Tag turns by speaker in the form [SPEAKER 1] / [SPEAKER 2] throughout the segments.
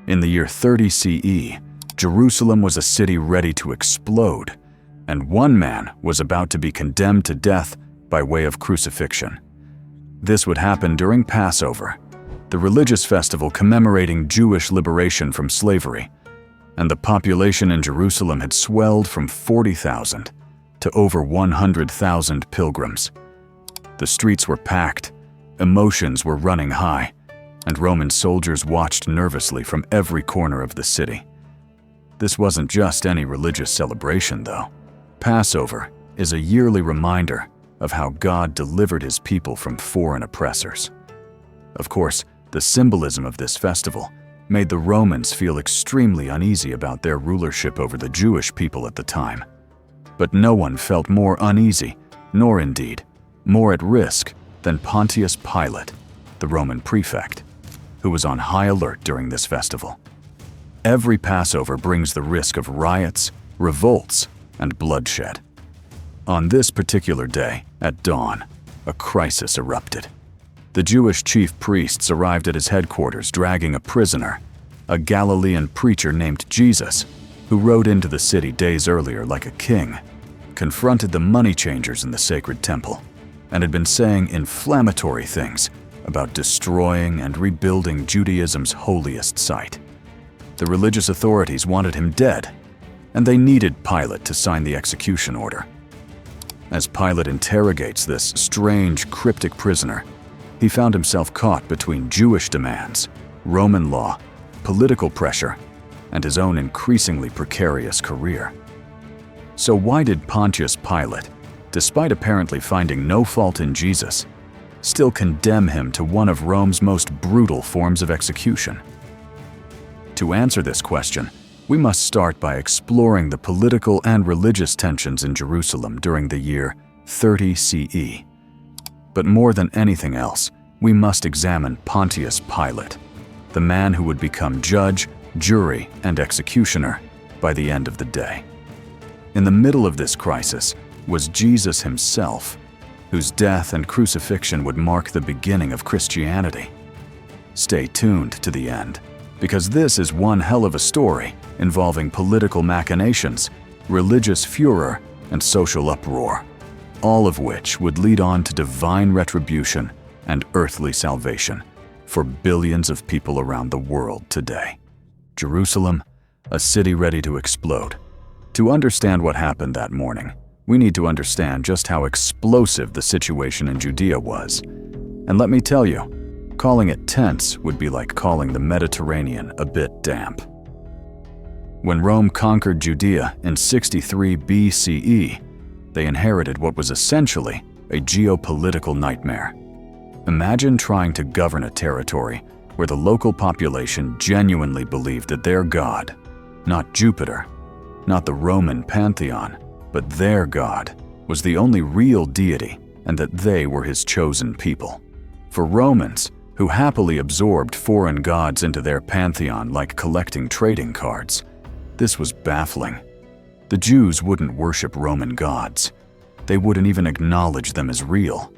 [SPEAKER 1] In the year 30 CE, Jerusalem was a city ready to explode, and one man was about to be condemned to death by way of crucifixion. This would happen during Passover, the religious festival commemorating Jewish liberation from slavery, and the population in Jerusalem had swelled from 40,000 to over 100,000 pilgrims. The streets were packed, emotions were running high, and Roman soldiers watched nervously from every corner of the city. This wasn't just any religious celebration, though. Passover is a yearly reminder of how God delivered his people from foreign oppressors. Of course, the symbolism of this festival made the Romans feel extremely uneasy about their rulership over the Jewish people at the time. But no one felt more uneasy, nor indeed more at risk, than Pontius Pilate, the Roman prefect, who was on high alert during this festival. Every Passover brings the risk of riots, revolts, and bloodshed. On this particular day, at dawn, a crisis erupted. The Jewish chief priests arrived at his headquarters dragging a prisoner, a Galilean preacher named Jesus, who rode into the city days earlier like a king, confronted the money changers in the sacred temple, and had been saying inflammatory things about destroying and rebuilding Judaism's holiest site. The religious authorities wanted him dead, and they needed Pilate to sign the execution order. As Pilate interrogates this strange, cryptic prisoner, he found himself caught between Jewish demands, Roman law, political pressure, and his own increasingly precarious career. So why did Pontius Pilate, despite apparently finding no fault in Jesus, still condemn him to one of Rome's most brutal forms of execution? To answer this question, we must start by exploring the political and religious tensions in Jerusalem during the year 30 CE. But more than anything else, we must examine Pontius Pilate, the man who would become judge, jury, and executioner by the end of the day. In the middle of this crisis was Jesus himself, whose death and crucifixion would mark the beginning of Christianity. Stay tuned to the end, because this is one hell of a story involving political machinations, religious furor, and social uproar, all of which would lead on to divine retribution and earthly salvation for billions of people around the world today. Jerusalem, a city ready to explode. To understand what happened that morning, we need to understand just how explosive the situation in Judea was. And let me tell you, calling it tense would be like calling the Mediterranean a bit damp. When Rome conquered Judea in 63 BCE, they inherited what was essentially a geopolitical nightmare. Imagine trying to govern a territory where the local population genuinely believed that their god, not Jupiter, not the Roman pantheon, but their god, was the only real deity and that they were his chosen people. For Romans, who happily absorbed foreign gods into their pantheon like collecting trading cards, this was baffling. The Jews wouldn't worship Roman gods. They wouldn't even acknowledge them as real.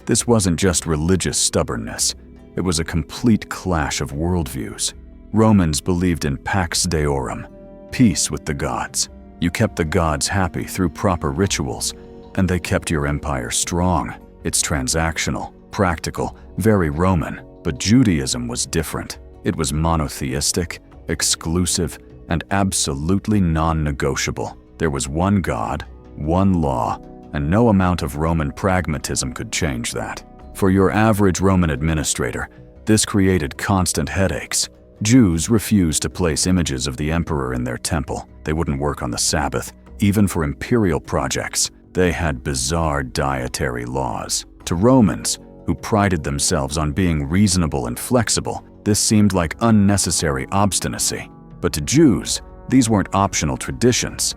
[SPEAKER 1] This wasn't just religious stubbornness. It was a complete clash of worldviews. Romans believed in pax deorum, peace with the gods. You kept the gods happy through proper rituals, and they kept your empire strong. It's transactional, practical, very Roman, but Judaism was different. It was monotheistic, exclusive, and absolutely non-negotiable. There was one God, one law, and no amount of Roman pragmatism could change that. For your average Roman administrator, this created constant headaches. Jews refused to place images of the emperor in their temple. They wouldn't work on the Sabbath. Even for imperial projects, they had bizarre dietary laws. To Romans, who prided themselves on being reasonable and flexible, this seemed like unnecessary obstinacy. But to Jews, these weren't optional traditions.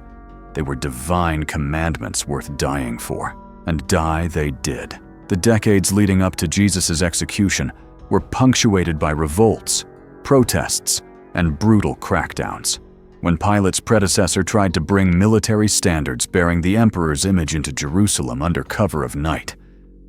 [SPEAKER 1] They were divine commandments worth dying for, and die they did. The decades leading up to Jesus' execution were punctuated by revolts, protests, and brutal crackdowns. When Pilate's predecessor tried to bring military standards bearing the emperor's image into Jerusalem under cover of night,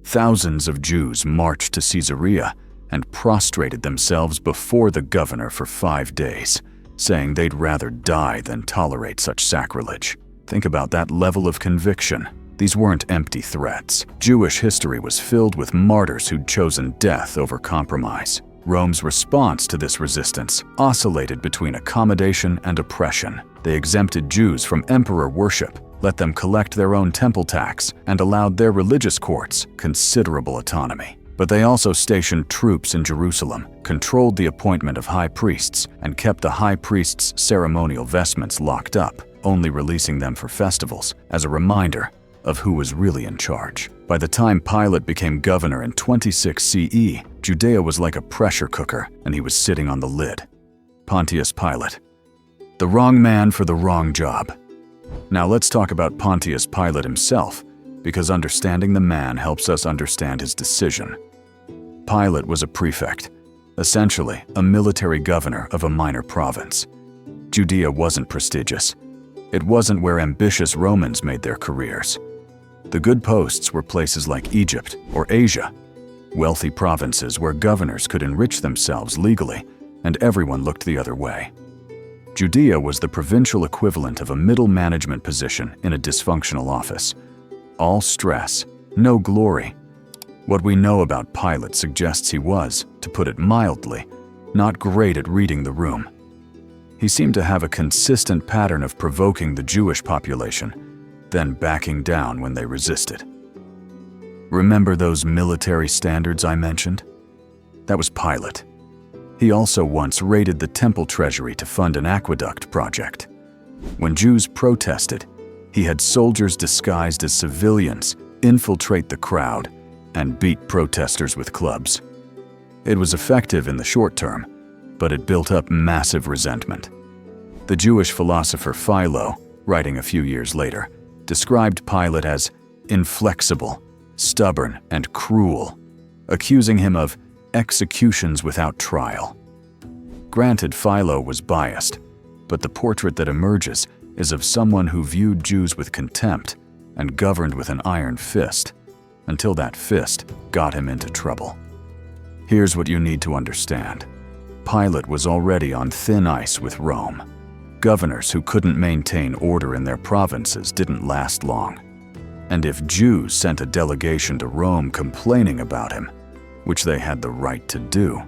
[SPEAKER 1] thousands of Jews marched to Caesarea and prostrated themselves before the governor for 5 days, saying they'd rather die than tolerate such sacrilege. Think about that level of conviction. These weren't empty threats. Jewish history was filled with martyrs who'd chosen death over compromise. Rome's response to this resistance oscillated between accommodation and oppression. They exempted Jews from emperor worship, let them collect their own temple tax, and allowed their religious courts considerable autonomy. But they also stationed troops in Jerusalem, controlled the appointment of high priests, and kept the high priest's ceremonial vestments locked up, only releasing them for festivals as a reminder of who was really in charge. By the time Pilate became governor in 26 CE, Judea was like a pressure cooker, and he was sitting on the lid. Pontius Pilate. The wrong man for the wrong job. Now let's talk about Pontius Pilate himself, because understanding the man helps us understand his decision. Pilate was a prefect, essentially a military governor of a minor province. Judea wasn't prestigious. It wasn't where ambitious Romans made their careers. The good posts were places like Egypt or Asia, wealthy provinces where governors could enrich themselves legally, and everyone looked the other way. Judea was the provincial equivalent of a middle management position in a dysfunctional office. All stress, no glory. What we know about Pilate suggests he was, to put it mildly, not great at reading the room. He seemed to have a consistent pattern of provoking the Jewish population, then backing down when they resisted. Remember those military standards I mentioned? That was Pilate. He also once raided the temple treasury to fund an aqueduct project. When Jews protested, he had soldiers disguised as civilians infiltrate the crowd and beat protesters with clubs. It was effective in the short term, but it built up massive resentment. The Jewish philosopher Philo, writing a few years later, described Pilate as inflexible, stubborn, and cruel, accusing him of executions without trial. Granted, Philo was biased, but the portrait that emerges is of someone who viewed Jews with contempt and governed with an iron fist, until that fist got him into trouble. Here's what you need to understand. Pilate was already on thin ice with Rome. Governors who couldn't maintain order in their provinces didn't last long. And if Jews sent a delegation to Rome complaining about him, which they had the right to do,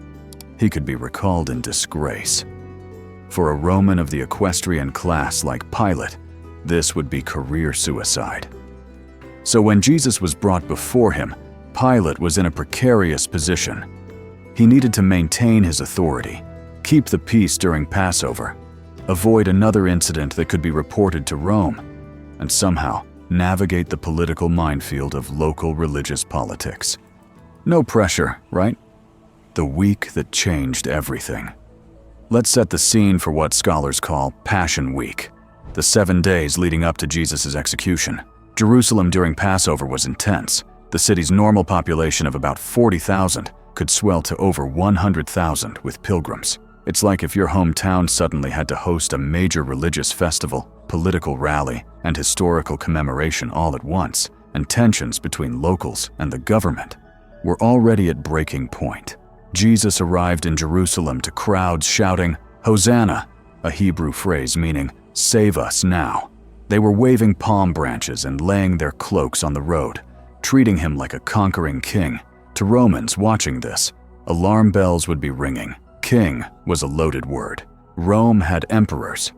[SPEAKER 1] he could be recalled in disgrace. For a Roman of the equestrian class like Pilate, this would be career suicide. So when Jesus was brought before him, Pilate was in a precarious position. He needed to maintain his authority, keep the peace during Passover, avoid another incident that could be reported to Rome, and somehow navigate the political minefield of local religious politics. No pressure, right? The week that changed everything. Let's set the scene for what scholars call Passion Week, the 7 days leading up to Jesus' execution. Jerusalem during Passover was intense. The city's normal population of about 40,000 could swell to over 100,000 with pilgrims. It's like if your hometown suddenly had to host a major religious festival, political rally, and historical commemoration all at once, and tensions between locals and the government were already at breaking point. Jesus arrived in Jerusalem to crowds shouting, "Hosanna," a Hebrew phrase meaning, "Save us now." They were waving palm branches and laying their cloaks on the road, treating him like a conquering king. To Romans watching this, alarm bells would be ringing. King was a loaded word. Rome had emperors,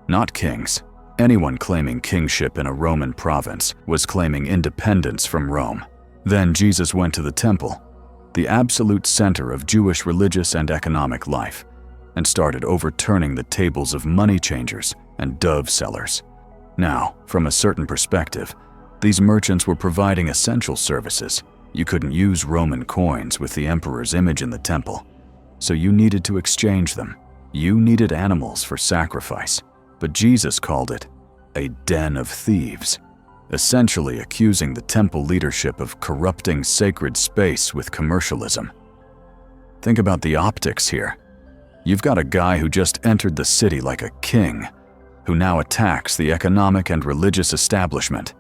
[SPEAKER 1] not kings. Anyone claiming kingship in a Roman province was claiming independence from Rome. Then Jesus went to the temple, the absolute center of Jewish religious and economic life, and started overturning the tables of money changers and dove sellers. Now, from a certain perspective, these merchants were providing essential services. You couldn't use Roman coins with the emperor's image in the temple, so you needed to exchange them. You needed animals for sacrifice, but Jesus called it a den of thieves, essentially accusing the temple leadership of corrupting sacred space with commercialism. Think about the optics here. You've got a guy who just entered the city like a king, who now attacks the economic and religious establishment,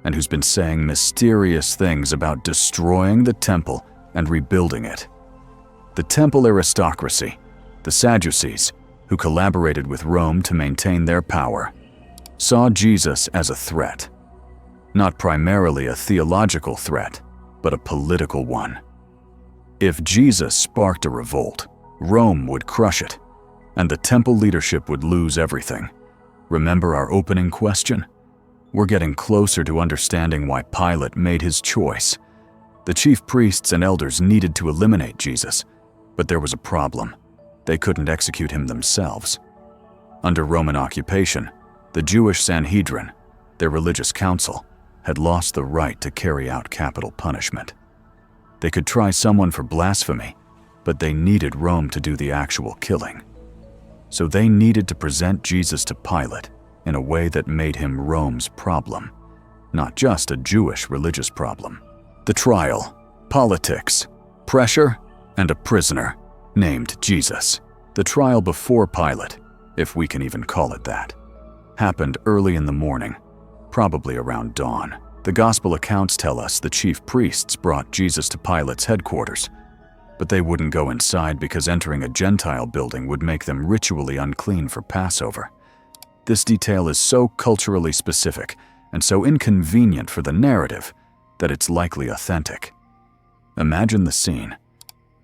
[SPEAKER 1] and who's been saying mysterious things about destroying the temple and rebuilding it. The temple aristocracy, the Sadducees, who collaborated with Rome to maintain their power, saw Jesus as a threat. Not primarily a theological threat, but a political one. If Jesus sparked a revolt, Rome would crush it, and the temple leadership would lose everything. Remember our opening question? We're getting closer to understanding why Pilate made his choice. The chief priests and elders needed to eliminate Jesus, but there was a problem. They couldn't execute him themselves. Under Roman occupation, the Jewish Sanhedrin, their religious council, had lost the right to carry out capital punishment. They could try someone for blasphemy, but they needed Rome to do the actual killing. So they needed to present Jesus to Pilate in a way that made him Rome's problem, not just a Jewish religious problem. The trial, politics, pressure, and a prisoner named Jesus. The trial before Pilate, if we can even call it that, happened early in the morning, probably around dawn. The gospel accounts tell us the chief priests brought Jesus to Pilate's headquarters, but they wouldn't go inside because entering a Gentile building would make them ritually unclean for Passover. This detail is so culturally specific and so inconvenient for the narrative that it's likely authentic. Imagine the scene.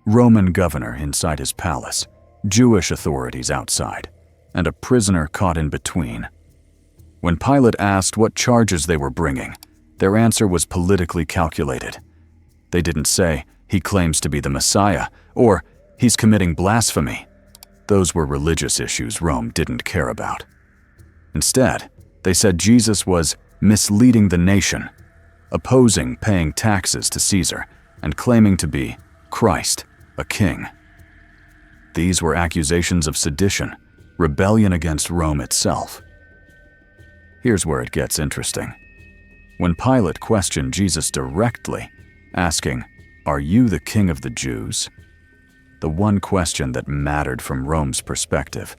[SPEAKER 1] Roman governor inside his palace, Jewish authorities outside, and a prisoner caught in between. When Pilate asked what charges they were bringing, their answer was politically calculated. They didn't say, "He claims to be the Messiah," or "He's committing blasphemy." Those were religious issues Rome didn't care about. Instead, they said Jesus was misleading the nation, opposing paying taxes to Caesar, and claiming to be Christ, a king. These were accusations of sedition, rebellion against Rome itself. Here's where it gets interesting. When Pilate questioned Jesus directly, asking, "Are you the king of the Jews?" the one question that mattered from Rome's perspective,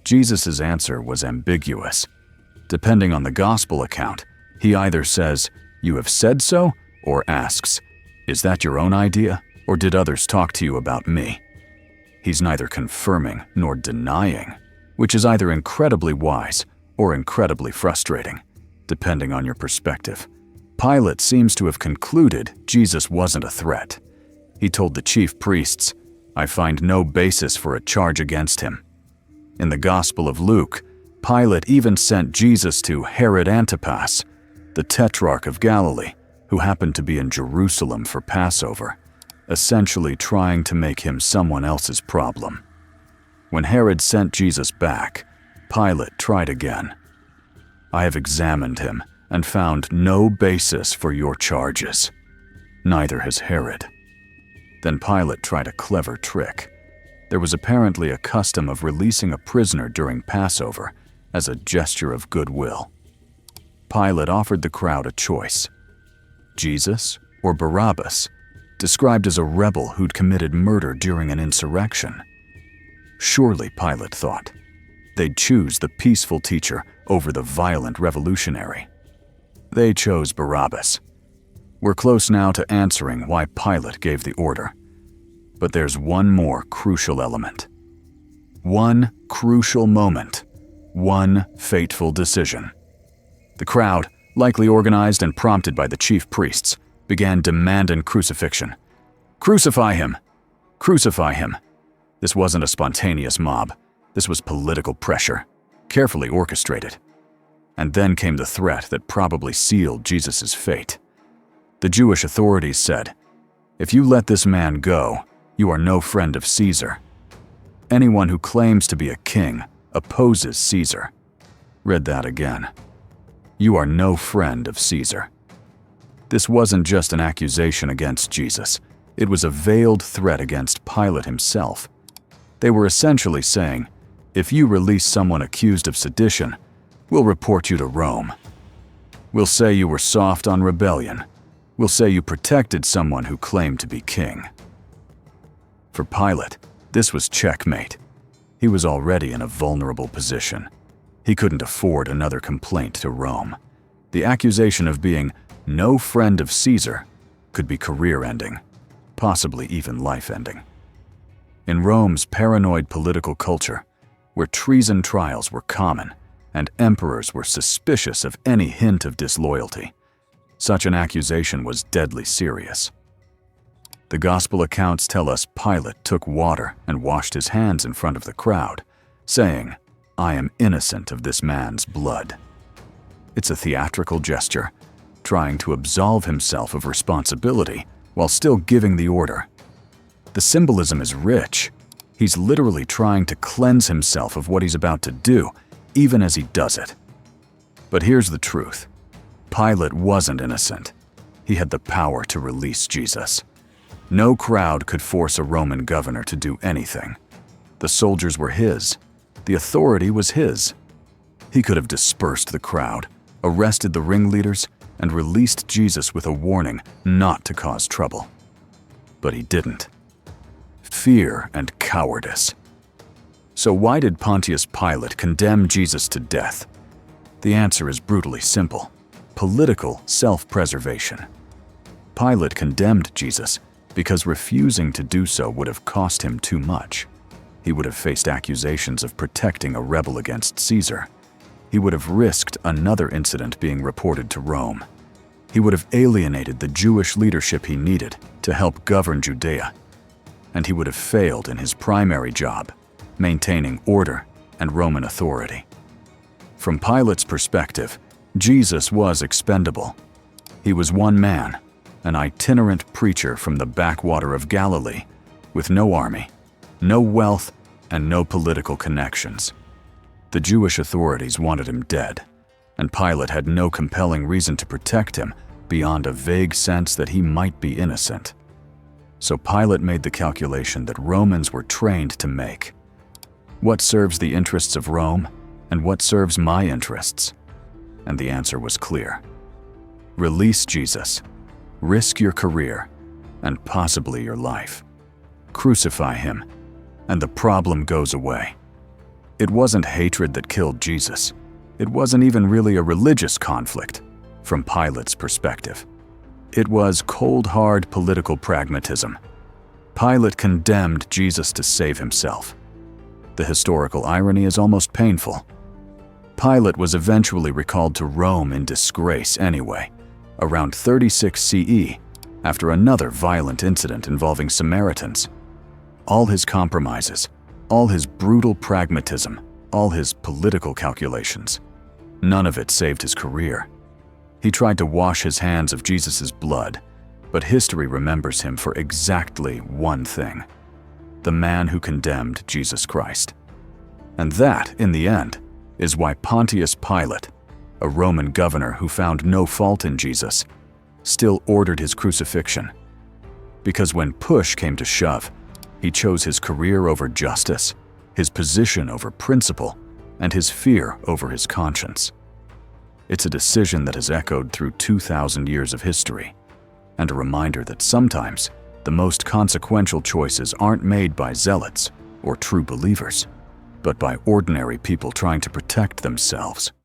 [SPEAKER 1] Jesus' answer was ambiguous. Depending on the gospel account, he either says, "You have said so," or asks, "Is that your own idea, or did others talk to you about me?" He's neither confirming nor denying, which is either incredibly wise or incredibly frustrating, depending on your perspective. Pilate seems to have concluded Jesus wasn't a threat. He told the chief priests, "I find no basis for a charge against him." In the Gospel of Luke, Pilate even sent Jesus to Herod Antipas, the tetrarch of Galilee, who happened to be in Jerusalem for Passover, essentially trying to make him someone else's problem. When Herod sent Jesus back, Pilate tried again. "I have examined him and found no basis for your charges. Neither has Herod." Then Pilate tried a clever trick. There was apparently a custom of releasing a prisoner during Passover as a gesture of goodwill. Pilate offered the crowd a choice: Jesus or Barabbas, described as a rebel who'd committed murder during an insurrection. Surely, Pilate thought, they'd choose the peaceful teacher over the violent revolutionary. They chose Barabbas. We're close now to answering why Pilate gave the order. But there's one more crucial element. One crucial moment. One fateful decision. The crowd, likely organized and prompted by the chief priests, began demanding crucifixion. "Crucify him! Crucify him!" This wasn't a spontaneous mob. This was political pressure, carefully orchestrated. And then came the threat that probably sealed Jesus' fate. The Jewish authorities said, "If you let this man go, you are no friend of Caesar. Anyone who claims to be a king opposes Caesar." Read that again. "You are no friend of Caesar." This wasn't just an accusation against Jesus. It was a veiled threat against Pilate himself. They were essentially saying, "If you release someone accused of sedition, we'll report you to Rome. We'll say you were soft on rebellion. We'll say you protected someone who claimed to be king." For Pilate, this was checkmate. He was already in a vulnerable position. He couldn't afford another complaint to Rome. The accusation of being no friend of Caesar could be career-ending, possibly even life-ending. In Rome's paranoid political culture, where treason trials were common and emperors were suspicious of any hint of disloyalty, such an accusation was deadly serious. The Gospel accounts tell us Pilate took water and washed his hands in front of the crowd, saying, "I am innocent of this man's blood." It's a theatrical gesture, trying to absolve himself of responsibility while still giving the order. The symbolism is rich. He's literally trying to cleanse himself of what he's about to do, even as he does it. But here's the truth. Pilate wasn't innocent. He had the power to release Jesus. No crowd could force a Roman governor to do anything. The soldiers were his. The authority was his. He could have dispersed the crowd, arrested the ringleaders, and released Jesus with a warning not to cause trouble. But he didn't. Fear and cowardice. So why did Pontius Pilate condemn Jesus to death? The answer is brutally simple: political self-preservation. Pilate condemned Jesus because refusing to do so would have cost him too much. He would have faced accusations of protecting a rebel against Caesar. He would have risked another incident being reported to Rome. He would have alienated the Jewish leadership he needed to help govern Judea. And he would have failed in his primary job, maintaining order and Roman authority. From Pilate's perspective, Jesus was expendable. He was one man, an itinerant preacher from the backwater of Galilee, with no army, no wealth, and no political connections. The Jewish authorities wanted him dead, and Pilate had no compelling reason to protect him beyond a vague sense that he might be innocent. So Pilate made the calculation that Romans were trained to make. What serves the interests of Rome, and what serves my interests? And the answer was clear. Release Jesus, risk your career, and possibly your life. Crucify him, and the problem goes away. It wasn't hatred that killed Jesus. It wasn't even really a religious conflict, from Pilate's perspective. It was cold, hard political pragmatism. Pilate condemned Jesus to save himself. The historical irony is almost painful. Pilate was eventually recalled to Rome in disgrace anyway, around 36 CE, after another violent incident involving Samaritans. All his compromises, all his brutal pragmatism, all his political calculations, none of it saved his career. He tried to wash his hands of Jesus' blood, but history remembers him for exactly one thing: the man who condemned Jesus Christ. And that, in the end, is why Pontius Pilate, a Roman governor who found no fault in Jesus, still ordered his crucifixion. Because when push came to shove, he chose his career over justice, his position over principle, and his fear over his conscience. It's a decision that has echoed through 2,000 years of history, and a reminder that sometimes the most consequential choices aren't made by zealots or true believers, but by ordinary people trying to protect themselves.